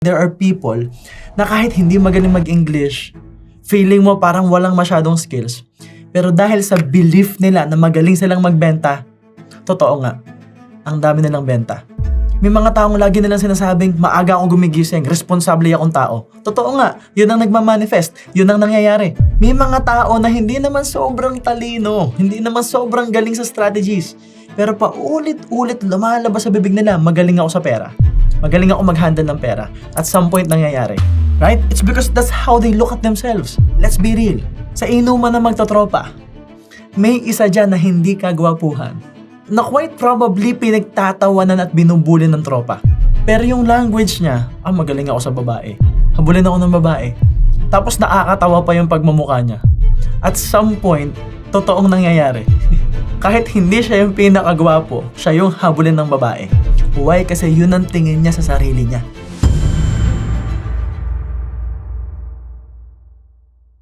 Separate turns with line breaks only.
There are people na kahit hindi magaling mag-English, feeling mo parang walang masyadong skills. Pero dahil sa belief nila na magaling silang magbenta, totoo nga, ang dami nilang benta. May mga taong lagi nilang sinasabing, maaga akong gumigising, responsable akong tao. Totoo nga, yun ang nagmamanifest, yun ang nangyayari. May mga tao na hindi naman sobrang talino, hindi naman sobrang galing sa strategies. Pero paulit-ulit lumalabas sa bibig nila, magaling ako sa pera. Magaling ako mag-handle ng pera. At some point nangyayari. Right? It's because that's how they look at themselves. Let's be real. Sa inuman na magtotropa, may isa dyan na hindi kagwapuhan, na quite probably pinagtatawanan at binubuli ng tropa. Pero yung language niya, magaling ako sa babae. Habulin ako ng babae. Tapos nakakatawa pa yung pagmumukha niya. At some point, totoong nangyayari. Kahit hindi siya yung pinakagwapo, siya yung habulin ng babae. Why? Kasi yun ang tingin niya sa sarili niya.